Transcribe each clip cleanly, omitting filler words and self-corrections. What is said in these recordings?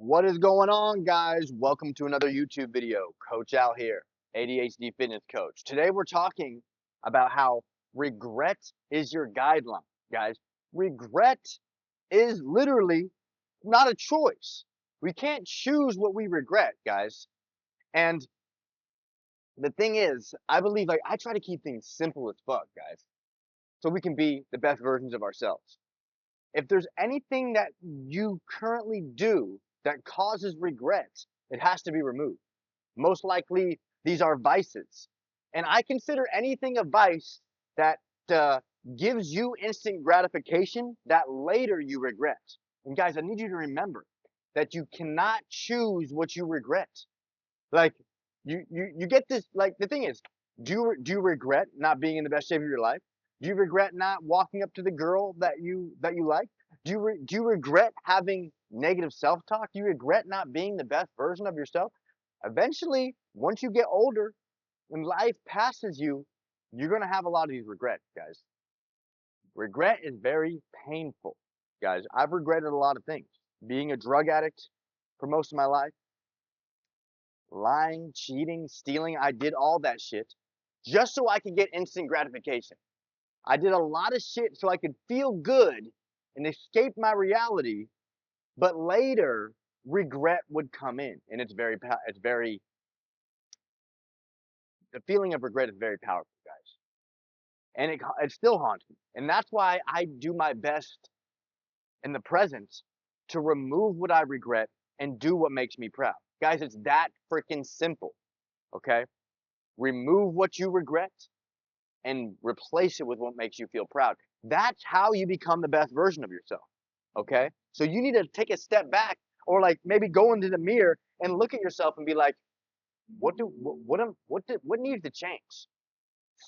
What is going on, guys? Welcome to another YouTube video. Coach Al here, ADHD Fitness Coach. Today we're talking about how regret is your guideline, guys. Regret is literally not a choice. We can't choose what we regret, guys. And the thing is, I believe I try to keep things simple as fuck, guys, so we can be the best versions of ourselves. If there's anything that you currently do that causes regret, it has to be removed. Most likely, these are vices. And I consider anything a vice that uh, gives you instant gratification that later you regret. And guys, I need you to remember that you cannot choose what you regret. Like, you get this, like, the thing is, do you regret not being in the best shape of your life? Do you regret not walking up to the girl that you like? Do you regret having negative self-talk? Do you regret not being the best version of yourself? Eventually, once you get older and life passes you, you're gonna have a lot of these regrets, guys. Regret is very painful, guys. I've regretted a lot of things. Being a drug addict for most of my life, lying, cheating, stealing, I did all that shit just so I could get instant gratification. I did a lot of shit so I could feel good and escape my reality, but later regret would come in, and the feeling of regret is very powerful, guys, and it still haunts me, and that's why I do my best in the present to remove what I regret and do what makes me proud, guys. It's that freaking simple. Okay, remove what you regret and replace it with what makes you feel proud. That's how you become the best version of yourself. Okay? So you need to take a step back, or like maybe go into the mirror and look at yourself and be like, what needs to change?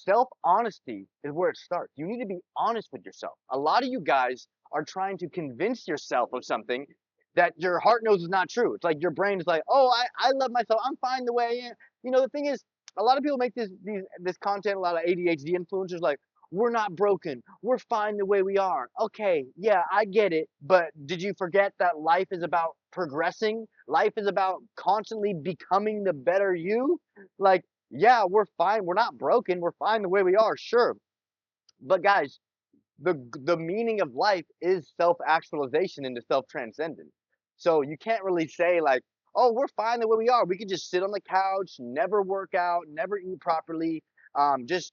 Self-honesty is where it starts. You need to be honest with yourself. A lot of you guys are trying to convince yourself of something that your heart knows is not true. It's like your brain is like, oh, I love myself. I'm fine the way I am. The thing is, a lot of people make this content, a lot of ADHD influencers, like, we're not broken. We're fine the way we are. Okay, yeah, I get it. But did you forget that life is about progressing? Life is about constantly becoming the better you? Like, yeah, we're fine. We're not broken. We're fine the way we are, sure. But guys, the meaning of life is self-actualization into self-transcendence. So you can't really say like, oh, we're fine the way we are. We could just sit on the couch, never work out, never eat properly, just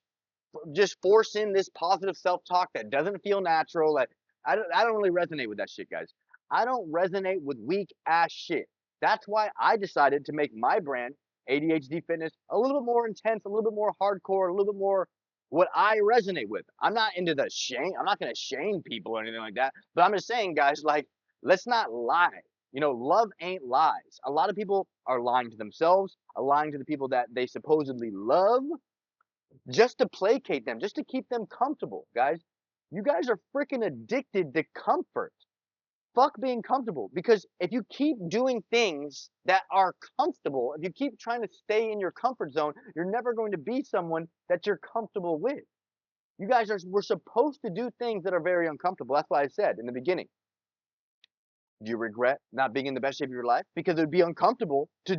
force in this positive self-talk that doesn't feel natural. Like I don't really resonate with that shit, guys. I don't resonate with weak ass shit. That's why I decided to make my brand, ADHD Fitness, a little bit more intense, a little bit more hardcore, a little bit more what I resonate with. I'm not into the shame. I'm not going to shame people or anything like that. But I'm just saying, guys, like, let's not lie. Love ain't lies. A lot of people are lying to themselves, are lying to the people that they supposedly love, just to placate them, just to keep them comfortable, guys. You guys are freaking addicted to comfort. Fuck being comfortable, because if you keep doing things that are comfortable, if you keep trying to stay in your comfort zone, you're never going to be someone that you're comfortable with. We're supposed to do things that are very uncomfortable. That's why I said in the beginning, do you regret not being in the best shape of your life? Because it would be uncomfortable to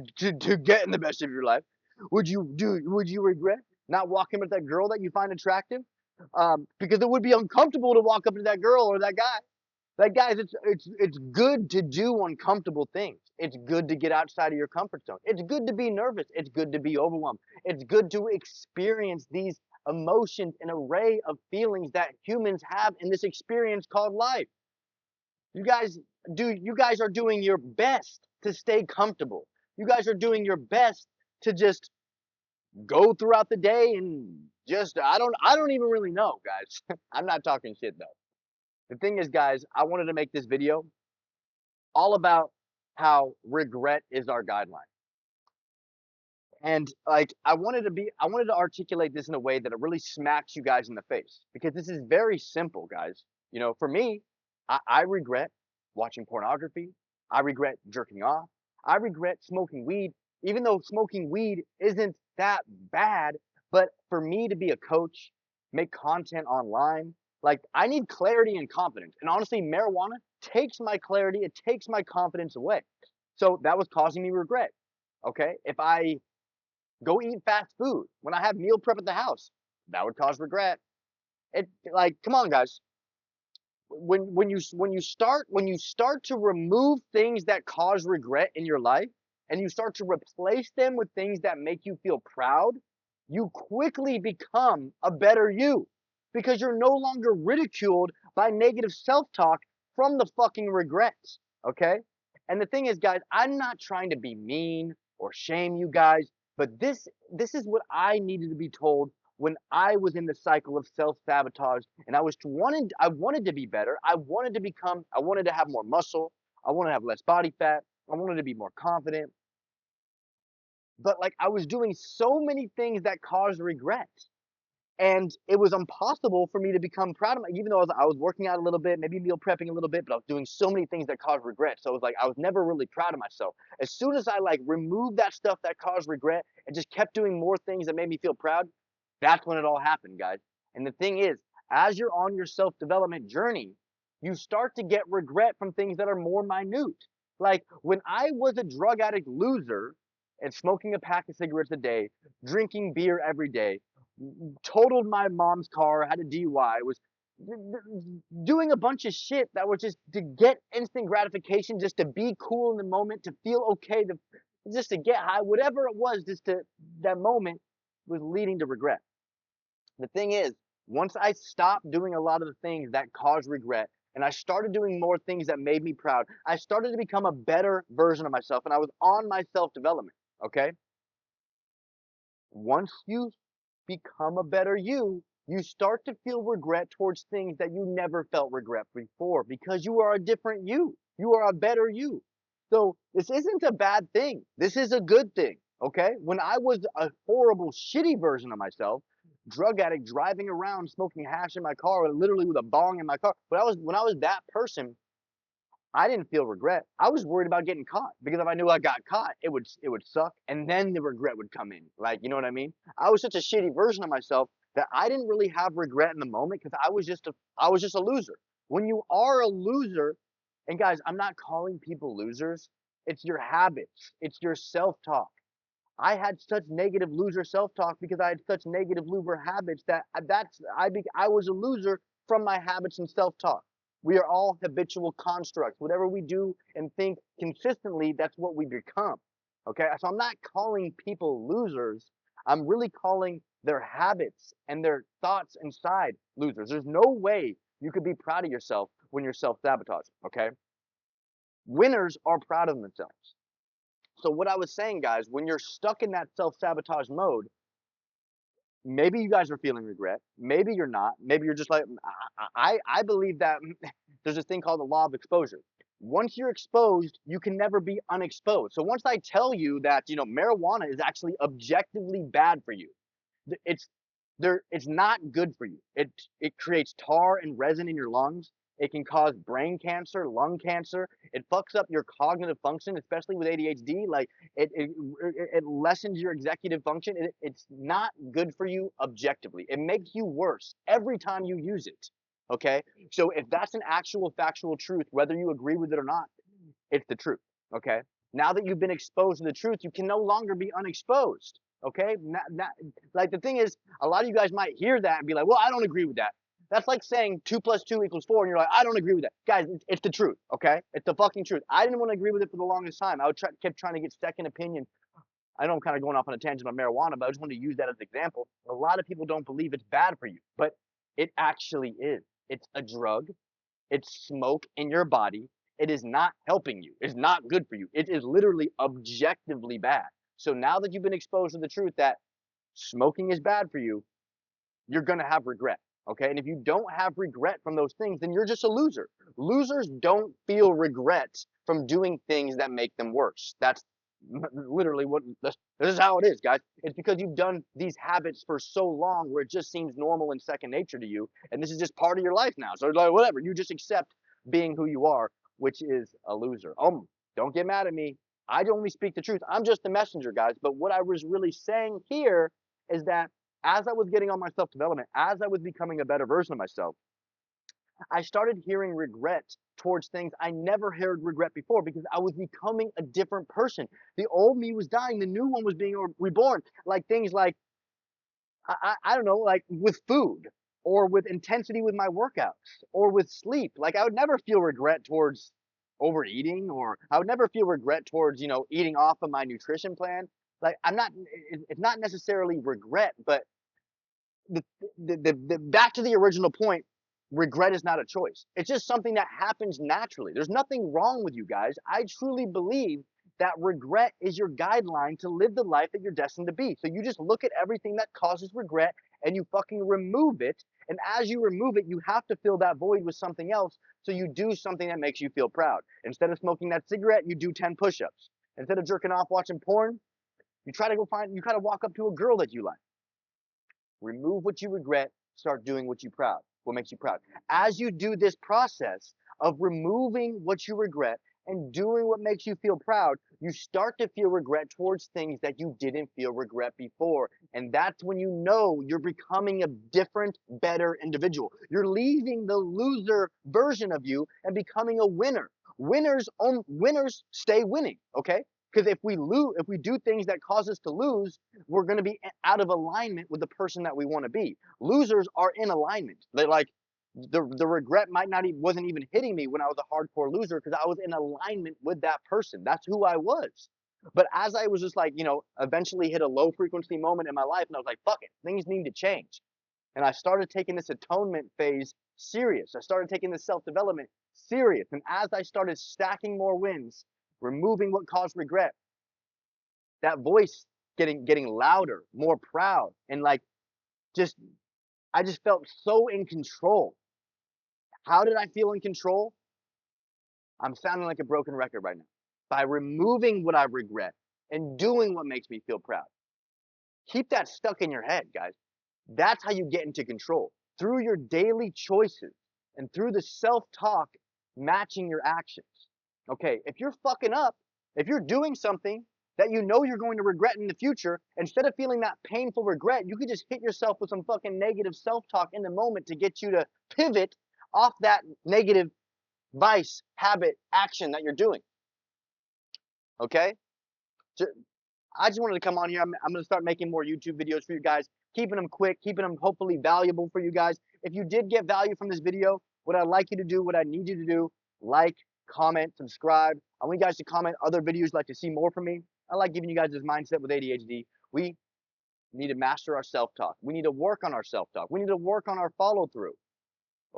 get in the best shape of your life. Would you regret not walking with that girl that you find attractive? Because it would be uncomfortable to walk up to that girl or that guy. Like, guys, it's good to do uncomfortable things. It's good to get outside of your comfort zone. It's good to be nervous. It's good to be overwhelmed. It's good to experience these emotions, an array of feelings that humans have in this experience called life. You guys you guys are doing your best to stay comfortable. You guys are doing your best to just go throughout the day and just I don't even really know, guys. I'm not talking shit though. The thing is, guys, I wanted to make this video all about how regret is our guideline. And like I wanted to articulate this in a way that it really smacks you guys in the face, because this is very simple, guys. For me, I regret watching pornography. I regret jerking off. I regret smoking weed, even though smoking weed isn't that bad. But for me to be a coach, make content online, like, I need clarity and confidence. And honestly, marijuana takes my clarity, it takes my confidence away. So that was causing me regret. Okay. If I go eat fast food when I have meal prep at the house, that would cause regret. It like, come on, guys. When you start to remove things that cause regret in your life and you start to replace them with things that make you feel proud, you quickly become a better you because you're no longer ridiculed by negative self-talk from the fucking regrets, okay? And the thing is, guys, I'm not trying to be mean or shame you guys, but this is what I needed to be told when I was in the cycle of self-sabotage and I wanted to be better. I wanted to have more muscle. I wanted to have less body fat. I wanted to be more confident. But like I was doing so many things that caused regret. And it was impossible for me to become proud of even though I was working out a little bit, maybe meal prepping a little bit, but I was doing so many things that caused regret. So it was like I was never really proud of myself. As soon as I like removed that stuff that caused regret and just kept doing more things that made me feel proud, that's when it all happened, guys. And the thing is, as you're on your self-development journey, you start to get regret from things that are more minute. Like when I was a drug addict loser and smoking a pack of cigarettes a day, drinking beer every day, totaled my mom's car, had a DUI, was doing a bunch of shit that was just to get instant gratification, just to be cool in the moment, to feel okay, just to get high, whatever it was, just to that moment was leading to regret. The thing is, once I stopped doing a lot of the things that caused regret and I started doing more things that made me proud, I started to become a better version of myself and I was on my self development. Okay. Once you become a better you, you start to feel regret towards things that you never felt regret before because you are a different you. You are a better you. So this isn't a bad thing. This is a good thing. Okay. When I was a horrible, shitty version of myself, drug addict driving around smoking hash in my car, literally with a bong in my car. But when I was that person, I didn't feel regret. I was worried about getting caught because if I knew I got caught, it would suck, and then the regret would come in. Like, you know what I mean? I was such a shitty version of myself that I didn't really have regret in the moment because I was just a loser. When you are a loser, and guys, I'm not calling people losers. It's your habits. It's your self-talk. I had such negative loser self-talk because I had such negative loser habits I was a loser from my habits and self-talk. We are all habitual constructs. Whatever we do and think consistently, that's what we become. Okay? So I'm not calling people losers. I'm really calling their habits and their thoughts inside losers. There's no way you could be proud of yourself when you're self-sabotaging. Okay? Winners are proud of themselves. So what I was saying, guys, when you're stuck in that self-sabotage mode, maybe you guys are feeling regret. Maybe you're not. Maybe you're just like, I believe that there's this thing called the law of exposure. Once you're exposed, you can never be unexposed. So once I tell you that, marijuana is actually objectively bad for you, it's it's not good for you. It creates tar and resin in your lungs. It can cause brain cancer, lung cancer. It fucks up your cognitive function, especially with ADHD. Like it lessens your executive function. It's not good for you objectively. It makes you worse every time you use it. Okay? So if that's an actual factual truth, whether you agree with it or not, it's the truth. Okay? Now that you've been exposed to the truth, you can no longer be unexposed. Okay? Like the thing is, a lot of you guys might hear that and be like, well, I don't agree with that. That's like saying 2 plus 2 equals 4, and you're like, I don't agree with that. Guys, it's the truth, okay? It's the fucking truth. I didn't want to agree with it for the longest time. Kept trying to get second opinion. I know I'm kind of going off on a tangent about marijuana, but I just wanted to use that as an example. A lot of people don't believe it's bad for you, but it actually is. It's a drug. It's smoke in your body. It is not helping you. It's not good for you. It is literally objectively bad. So now that you've been exposed to the truth that smoking is bad for you, you're going to have regret. Okay. And if you don't have regret from those things, then you're just a loser. Losers don't feel regret from doing things that make them worse. That's literally this is how it is, guys. It's because you've done these habits for so long where it just seems normal and second nature to you. And this is just part of your life now. So it's like, whatever, you just accept being who you are, which is a loser. Don't get mad at me. I only speak the truth. I'm just the messenger, guys. But what I was really saying here is that as I was getting on my self-development, as I was becoming a better version of myself, I started hearing regret towards things I never heard regret before because I was becoming a different person. The old me was dying, the new one was being reborn. Like things like I don't know, like with food or with intensity with my workouts or with sleep. Like I would never feel regret towards overeating, or I would never feel regret towards, eating off of my nutrition plan. Like I'm not, it's not necessarily regret, but the, the back to the original point, regret is not a choice. It's just something that happens naturally. There's nothing wrong with you guys. I truly believe that regret is your guideline to live the life that you're destined to be. So you just look at everything that causes regret and you fucking remove it. And as you remove it, you have to fill that void with something else. So you do something that makes you feel proud. Instead of smoking that cigarette, you do 10 push-ups. Instead of jerking off watching porn, you try to walk up to a girl that you like. Remove what you regret, start doing what makes you proud. As you do this process of removing what you regret and doing what makes you feel proud, you start to feel regret towards things that you didn't feel regret before. And that's when you know you're becoming a different, better individual. You're leaving the loser version of you and becoming a winner. Winners stay winning, okay? Because if we do things that cause us to lose, we're going to be out of alignment with the person that we want to be. Losers are in alignment. They like the regret might not even wasn't even hitting me when I was a hardcore loser because I was in alignment with that person. That's who I was. But as I was just like, eventually hit a low frequency moment in my life and I was like, fuck it, things need to change. And I started taking this atonement phase serious. I started taking this self-development serious. And as I started stacking more wins, removing what caused regret, that voice getting louder, more proud, and like just I just felt so in control. How did I feel in control? I'm sounding like a broken record right now. By removing what I regret and doing what makes me feel proud. Keep that stuck in your head, guys. That's how you get into control. Through your daily choices and through the self-talk matching your actions. Okay, if you're fucking up, if you're doing something that you know you're going to regret in the future, instead of feeling that painful regret, you could just hit yourself with some fucking negative self-talk in the moment to get you to pivot off that negative vice, habit, action that you're doing. Okay? I just wanted to come on here. I'm going to start making more YouTube videos for you guys, keeping them quick, keeping them hopefully valuable for you guys. If you did get value from this video, what I'd like you to do, what I need you to do, like, comment, subscribe. I want you guys to comment other videos you'd like to see more from me. I like giving you guys this mindset with ADHD. We need to master our self-talk. We need to work on our self-talk. We need to work on our follow-through.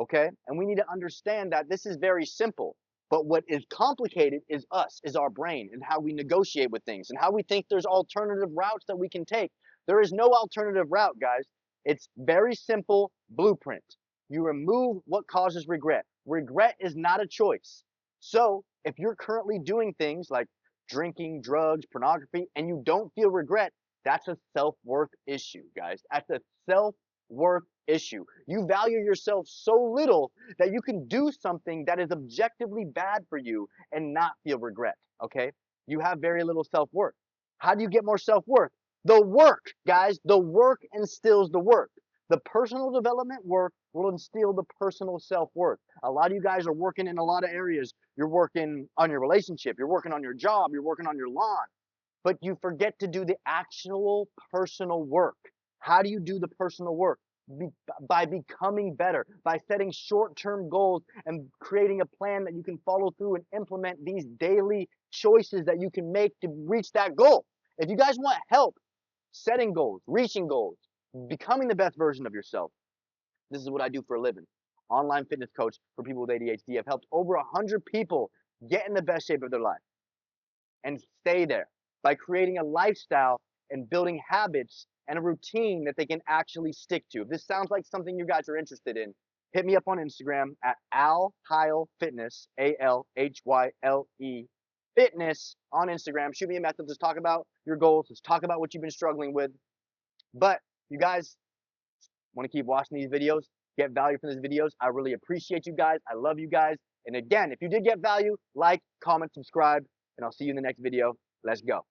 Okay? And we need to understand that this is very simple. But what is complicated is us, is our brain, and how we negotiate with things, and how we think there's alternative routes that we can take. There is no alternative route, guys. It's very simple blueprint. You remove what causes regret. Regret is not a choice. So if you're currently doing things like drinking, drugs, pornography, and you don't feel regret, that's a self-worth issue, guys. That's a self-worth issue. You value yourself so little that you can do something that is objectively bad for you and not feel regret, okay? You have very little self-worth. How do you get more self-worth? The work, guys. The work instills the work. The personal development work will instill the personal self-worth. A lot of you guys are working in a lot of areas. You're working on your relationship. You're working on your job. You're working on your lawn. But you forget to do the actual personal work. How do you do the personal work? By becoming better, by setting short-term goals and creating a plan that you can follow through and implement these daily choices that you can make to reach that goal. If you guys want help setting goals, reaching goals, becoming the best version of yourself, this is what I do for a living. Online fitness coach for people with ADHD. I've helped over 100 people get in the best shape of their life and stay there by creating a lifestyle and building habits and a routine that they can actually stick to. If this sounds like something you guys are interested in, hit me up on Instagram at AlHyle Fitness, ALHYLE Fitness on Instagram. Shoot me a message. Let's talk about your goals. Let's talk about what you've been struggling with. But you guys want to keep watching these videos, get value from these videos. I really appreciate you guys. I love you guys. And again, if you did get value, like, comment, subscribe, and I'll see you in the next video. Let's go.